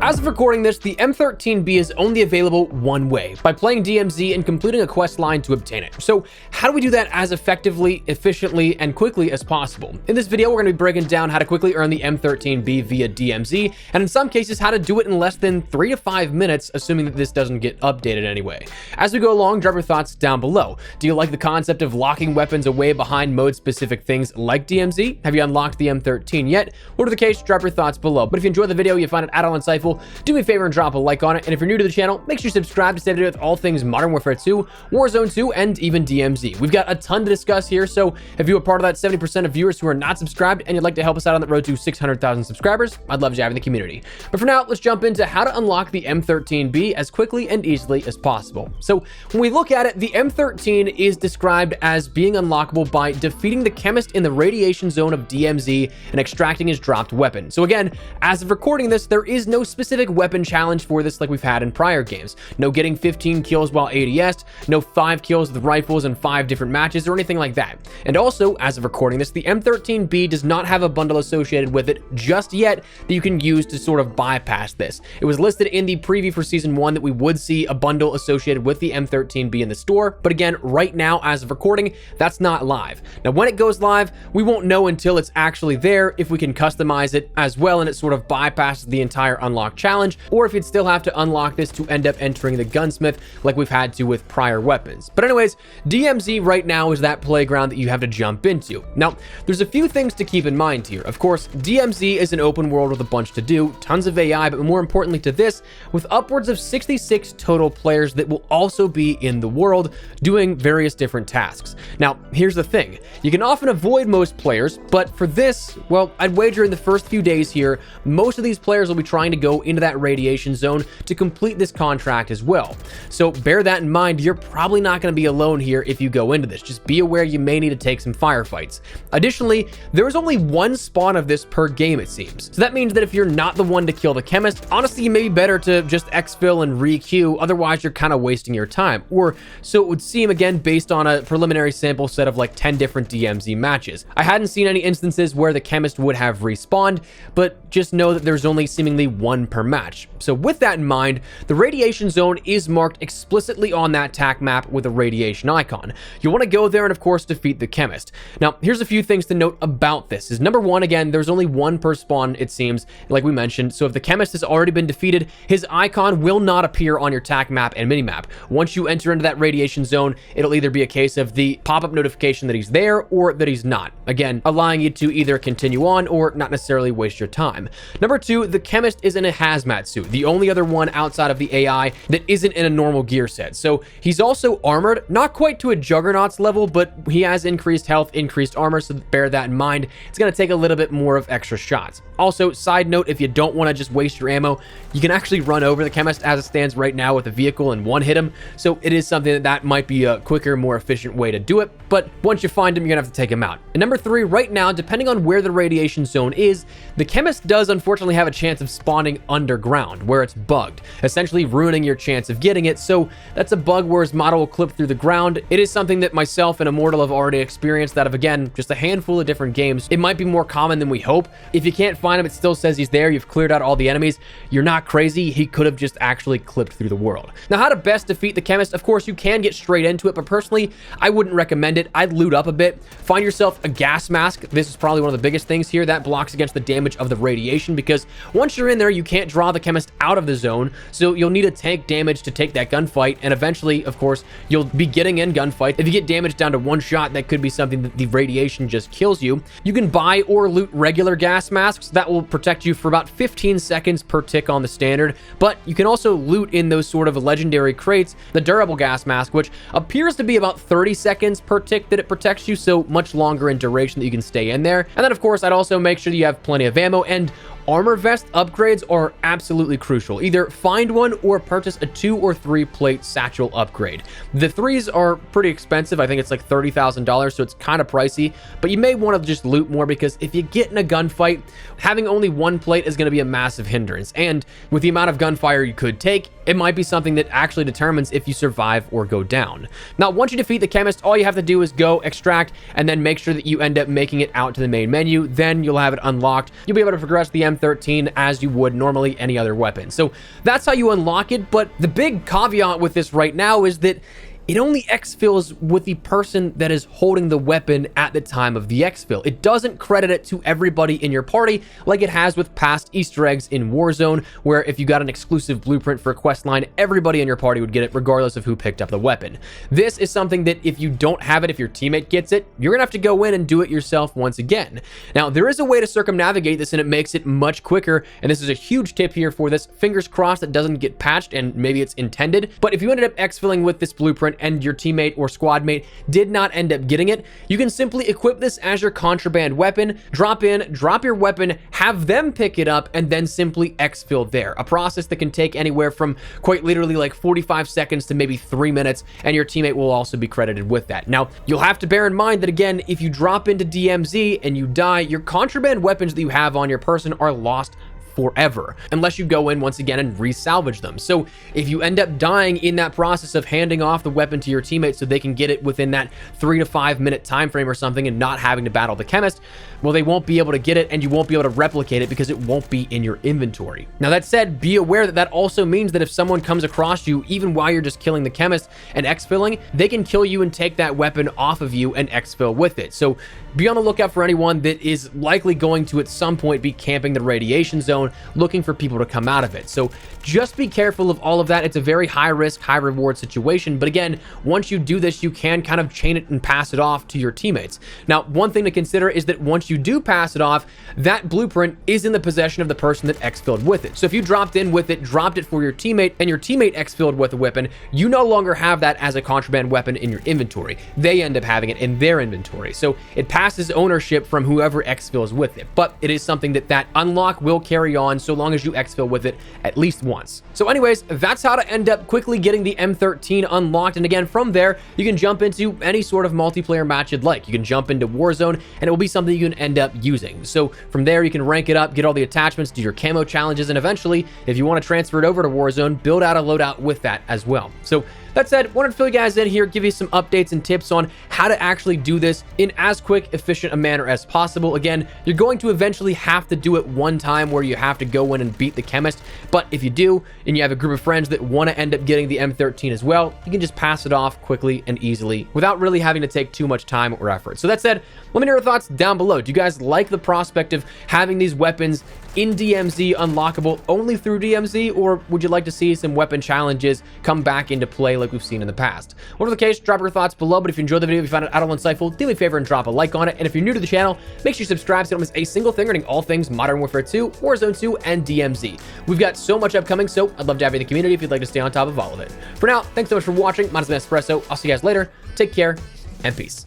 as of recording this, the M13B is only available one way, by playing DMZ and completing a quest line to obtain it. So how do we do that as effectively, efficiently, and quickly as possible? In this video, we're going to be breaking down how to quickly earn the M13B via DMZ, and in some cases, how to do it in less than 3 to 5 minutes, assuming that this doesn't get updated anyway. As we go along, drop your thoughts down below. Do you like the concept of locking weapons away behind mode-specific things like DMZ? Have you unlocked the M13 yet? Whatever the case, drop your thoughts below. But if you enjoyed the video, you find it at all insightful, do me a favor and drop a like on it. And if you're new to the channel, make sure you subscribe to stay up to date with all things Modern Warfare 2, Warzone 2, and even DMZ. We've got a ton to discuss here, so if you're a part of that 70% of viewers who are not subscribed and you'd like to help us out on the road to 600,000 subscribers, I'd love to have you in the community. But for now, let's jump into how to unlock the M13B as quickly and easily as possible. So when we look at it, the M13 is described as being unlockable by defeating the Chemist in the radiation zone of DMZ and extracting his dropped weapon. So again, as of recording this, there is no specific weapon challenge for this like we've had in prior games. No getting 15 kills while ADS, no 5 kills with rifles in 5 different matches or anything like that. And also, as of recording this, the M13B does not have a bundle associated with it just yet that you can use to sort of bypass this. It was listed in the preview for Season 1 that we would see a bundle associated with the M13B in the store, but again, right now, as of recording, that's not live. Now, when it goes live, we won't know until it's actually there if we can customize it as well and it sort of bypasses the entire unlock challenge, or if you'd still have to unlock this to end up entering the gunsmith like we've had to with prior weapons. But anyways, DMZ right now is that playground that you have to jump into. Now, there's a few things to keep in mind here. Of course, DMZ is an open world with a bunch to do, tons of AI, but more importantly to this, with upwards of 66 total players that will also be in the world doing various different tasks. Now, here's the thing. You can often avoid most players, but for this, well, I'd wager in the first few days here, most of these players will be trying to go into that radiation zone to complete this contract as well. So bear that in mind. You're probably not going to be alone here if you go into this. Just be aware you may need to take some firefights. Additionally, there is only one spawn of this per game, it seems. So that means that if you're not the one to kill the Chemist, honestly, you may be better to just exfil and re-queue, otherwise you're kind of wasting your time. Or so it would seem, again, based on a preliminary sample set of like 10 different DMZ matches. I hadn't seen any instances where the Chemist would have respawned, but just know that there's only seemingly one per match. So with that in mind, the radiation zone is marked explicitly on that TAC map with a radiation icon. You want to go there and of course defeat the Chemist. Now, here's a few things to note about this. Is number one, again, there's only one per spawn, it seems, like we mentioned. So if the Chemist has already been defeated, his icon will not appear on your TAC map and minimap. Once you enter into that radiation zone, it'll either be a case of the pop-up notification that he's there or that he's not. Again, allowing you to either continue on or not necessarily waste your time. Number two, the Chemist is in a hazmat suit, the only other one outside of the AI that isn't in a normal gear set. So he's also armored, not quite to a Juggernaut's level, but he has increased health, increased armor, so bear that in mind. It's going to take a little bit more of extra shots. Also, side note, if you don't want to just waste your ammo, you can actually run over the Chemist as it stands right now with a vehicle and one hit him. So it is something that might be a quicker, more efficient way to do it. But once you find him, you're going to have to take him out. And number three, right now, depending on where the radiation zone is, the Chemist does unfortunately have a chance of spawning underground, where it's bugged, essentially ruining your chance of getting it. So that's a bug where his model will clip through the ground. It is something that myself and Immortal have already experienced out of, again, just a handful of different games. It might be more common than we hope. If you can't find him, it still says he's there. You've cleared out all the enemies. You're not crazy. He could have just actually clipped through the world. Now, how to best defeat the Chemist? Of course, you can get straight into it, but personally, I wouldn't recommend it. I'd loot up a bit. Find yourself a gas mask. This is probably one of the biggest things here. That blocks against the damage of the radiation, because once you're in there, you can't draw the Chemist out of the zone, so you'll need to tank damage to take that gunfight, and eventually, of course, you'll be getting in gunfight. If you get damage down to one shot, that could be something that the radiation just kills you. You can buy or loot regular gas masks. That will protect you for about 15 seconds per tick on the standard, but you can also loot in those sort of legendary crates the durable gas mask, which appears to be about 30 seconds per tick that it protects you, so much longer in duration that you can stay in there. And then, of course, I'd also make sure that you have plenty of ammo, and armor vest upgrades are absolutely crucial. Either find one or purchase a 2 or 3 plate satchel upgrade. The 3s are pretty expensive. I think it's like $30,000, so it's kind of pricey, but you may want to just loot more, because if you get in a gunfight, having only 1 plate is going to be a massive hindrance. And with the amount of gunfire you could take, it might be something that actually determines if you survive or go down. Now, once you defeat the Chemist, all you have to do is go extract and then make sure that you end up making it out to the main menu. Then you'll have it unlocked. You'll be able to progress the M13 M13 as you would normally any other weapon. So that's how you unlock it, but the big caveat with this right now is that it only exfils with the person that is holding the weapon at the time of the exfil. It doesn't credit it to everybody in your party like it has with past Easter eggs in Warzone, where if you got an exclusive blueprint for a quest line, everybody in your party would get it regardless of who picked up the weapon. This is something that if you don't have it, if your teammate gets it, you're gonna have to go in and do it yourself once again. Now, there is a way to circumnavigate this and it makes it much quicker, and this is a huge tip here for this. Fingers crossed it doesn't get patched and maybe it's intended, but if you ended up exfilling with this blueprint and your teammate or squad mate did not end up getting it, you can simply equip this as your contraband weapon, drop in, drop your weapon, have them pick it up, and then simply exfil there. A process that can take anywhere from quite literally like 45 seconds to maybe 3 minutes, and your teammate will also be credited with that. Now, you'll have to bear in mind that again, if you drop into DMZ and you die, your contraband weapons that you have on your person are lost forever, unless you go in once again and resalvage them. So if you end up dying in that process of handing off the weapon to your teammates so they can get it within that 3 to 5 minute time frame or something and not having to battle the chemist, well, they won't be able to get it and you won't be able to replicate it because it won't be in your inventory. Now, that said, be aware that that also means that if someone comes across you, even while you're just killing the chemist and exfilling, they can kill you and take that weapon off of you and exfil with it. So be on the lookout for anyone that is likely going to at some point be camping the radiation zone, looking for people to come out of it. So just be careful of all of that. It's a very high risk, high reward situation. But again, once you do this, you can kind of chain it and pass it off to your teammates. Now, one thing to consider is that once you do pass it off, that blueprint is in the possession of the person that exfilled with it. So if you dropped in with it, dropped it for your teammate, and your teammate exfilled with a weapon, you no longer have that as a contraband weapon in your inventory. They end up having it in their inventory. So it passes ownership from whoever exfills with it. But it is something that unlock will carry on so long as you exfil with it at least once. So anyways, that's how to end up quickly getting the M13 unlocked. And again, from there, you can jump into any sort of multiplayer match you'd like. You can jump into Warzone and it will be something you can end up using. So from there, you can rank it up, get all the attachments, do your camo challenges, and eventually, if you want to transfer it over to Warzone, build out a loadout with that as well. So that said, wanted to fill you guys in here, give you some updates and tips on how to actually do this in as quick, efficient a manner as possible. Again, you're going to eventually have to do it one time where you have to go in and beat the chemist. But if you do, and you have a group of friends that want to end up getting the M13 as well, you can just pass it off quickly and easily without really having to take too much time or effort. So that said, let me know your thoughts down below. Do you guys like the prospect of having these weapons in DMZ unlockable only through DMZ, or would you like to see some weapon challenges come back into play like we've seen in the past? Whatever the case, drop your thoughts below. But if you enjoyed the video, if you found it at all insightful, do me a favor and drop a like on it. And if you're new to the channel, make sure you subscribe so you don't miss a single thing regarding all things Modern Warfare 2, Warzone 2, and DMZ. We've got so much upcoming, so I'd love to have you in the community if you'd like to stay on top of all of it. For now, thanks so much for watching. My name is Espresso. I'll see you guys later. Take care and peace.